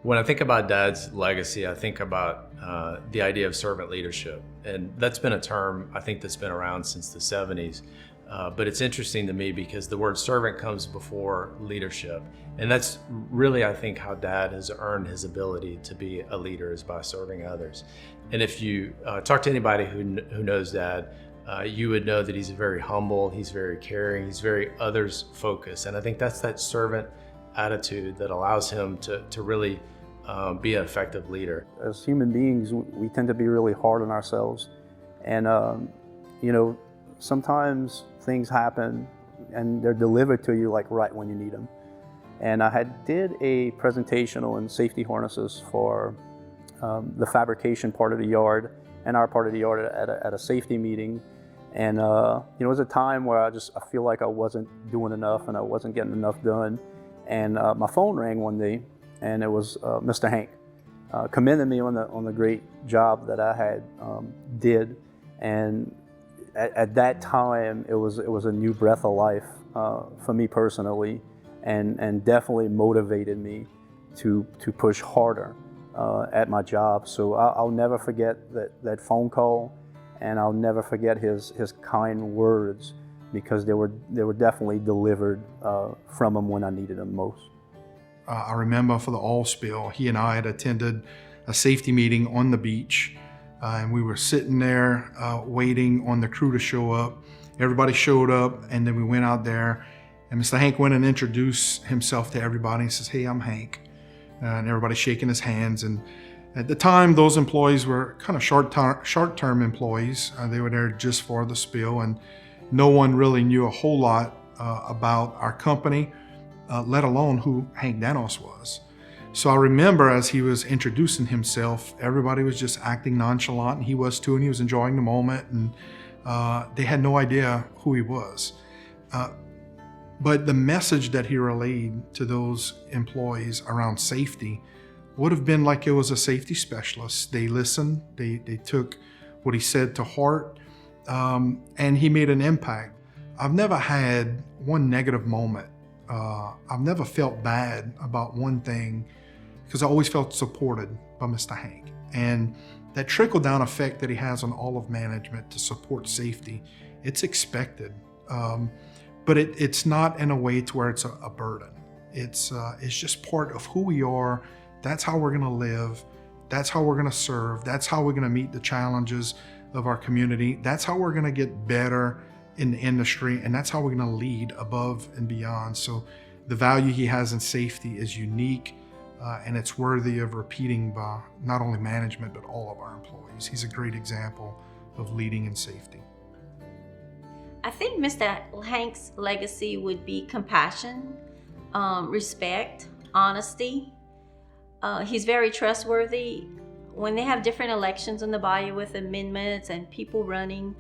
When I think about Dad's legacy, I think about the idea of servant leadership. And that's been a term, I think, that's been around since the 70s. But it's interesting to me because the word servant comes before leadership. And that's really, I think, how Dad has earned his ability to be a leader, is by serving others. And if you talk to anybody who knows Dad, you would know that he's very humble, he's very caring, he's very others focused. And I think that's that servant attitude that allows him to really be an effective leader. As human beings, we tend to be really hard on ourselves. And, sometimes things happen and they're delivered to you like right when you need them. And I did a presentation on safety harnesses for the fabrication part of the yard and our part of the yard at a safety meeting. And it was a time where I feel like I wasn't doing enough and I wasn't getting enough done. And my phone rang one day, and it was Mr. Hank commending me on the great job that I had did. And at that time, it was a new breath of life for me personally, and definitely motivated me to push harder at my job. So I'll never forget that phone call, and I'll never forget his kind words, because they were definitely delivered from him when I needed them most. I remember for the oil spill, he and I had attended a safety meeting on the beach, and we were sitting there waiting on the crew to show up. Everybody showed up, and then we went out there, and Mr. Hank went and introduced himself to everybody. He says, "Hey, I'm Hank," and everybody shaking his hands. And at the time, those employees were kind of short-term employees. They were there just for the spill, and no one really knew a whole lot about our company, let alone who Hank Danos was. So I remember as he was introducing himself, everybody was just acting nonchalant, and he was too, and he was enjoying the moment, and they had no idea who he was. But the message that he relayed to those employees around safety would have been like it was a safety specialist. They listened, they took what he said to heart, and he made an impact. I've never had one negative moment. I've never felt bad about one thing, because I always felt supported by Mr. Hank. And that trickle-down effect that he has on all of management to support safety, it's expected. But it's not in a way to where it's a burden. It's just part of who we are. That's how we're gonna live. That's how we're gonna serve. That's how we're gonna meet the challenges of our community. That's how we're gonna get better in the industry, and that's how we're gonna lead above and beyond. So the value he has in safety is unique, and it's worthy of repeating by not only management, but all of our employees. He's a great example of leading in safety. I think Mr. Hank's legacy would be compassion, respect, honesty. He's very trustworthy. When they have different elections in the bayou with amendments and people running,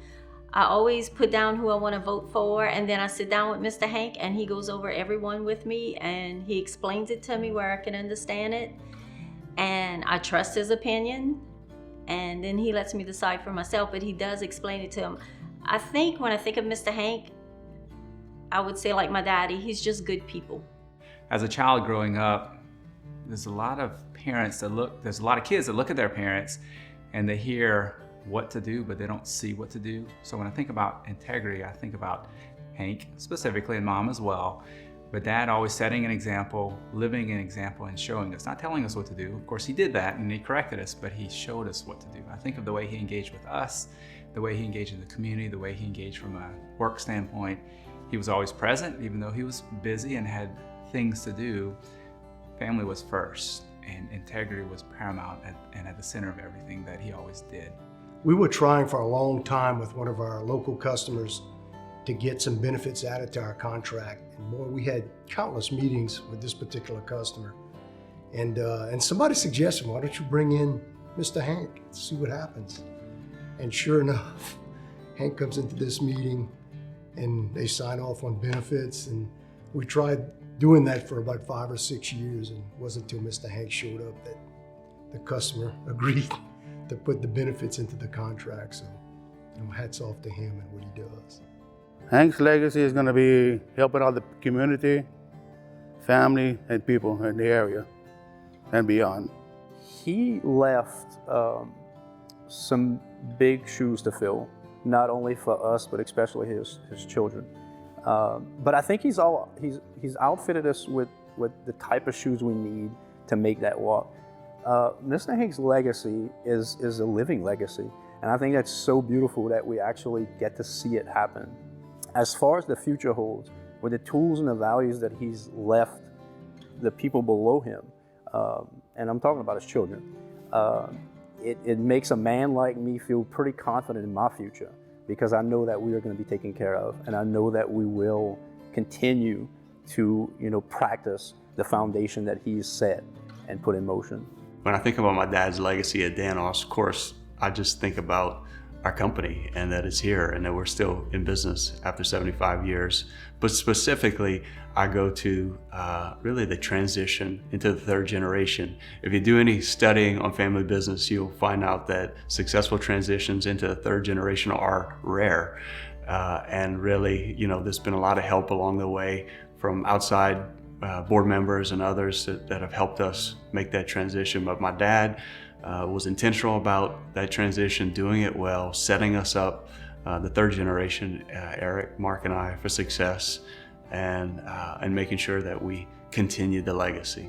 I always put down who I want to vote for, and then I sit down with Mr. Hank, and he goes over everyone with me, and he explains it to me where I can understand it, and I trust his opinion, and then he lets me decide for myself, but he does explain it to him. I think when I think of Mr. Hank, I would say, like my daddy, he's just good people. As a child growing up, there's a lot of kids that look at their parents and they hear what to do, but they don't see what to do. So when I think about integrity, I think about Hank specifically, and Mom as well, but Dad always setting an example, living an example, and showing us, not telling us what to do. Of course, he did that and he corrected us, but he showed us what to do. I think of the way he engaged with us, the way he engaged in the community, the way he engaged from a work standpoint. He was always present, even though he was busy and had things to do. Family was first, and integrity was paramount and at the center of everything that he always did. We were trying for a long time with one of our local customers to get some benefits added to our contract. And boy, we had countless meetings with this particular customer. And somebody suggested, why don't you bring in Mr. Hank and see what happens? And sure enough, Hank comes into this meeting and they sign off on benefits. And we tried doing that for about 5 or 6 years, and it wasn't until Mr. Hank showed up that the customer agreed to put the benefits into the contract. So, hats off to him and what he does. Hank's legacy is going to be helping out the community, family, and people in the area. and beyond? He left some big shoes to fill, not only for us, but especially his children. But I think he's outfitted us with the type of shoes we need to make that walk. Mr. Hank's legacy is a living legacy. And I think that's so beautiful that we actually get to see it happen. As far as the future holds, with the tools and the values that he's left the people below him, and I'm talking about his children, it makes a man like me feel pretty confident in my future, because I know that we are going to be taken care of, and I know that we will continue to, practice the foundation that he's set and put in motion. When I think about my dad's legacy at Danos, of course, I just think about our company and that it's here and that we're still in business after 75 years. But specifically, I go to really the transition into the third generation. If you do any studying on family business, you'll find out that successful transitions into the third generation are rare. And really, there's been a lot of help along the way from outside board members and others that have helped us make that transition. But my dad was intentional about that transition, doing it well, setting us up, the third generation, Eric, Mark, and I, for success, and making sure that we continue the legacy.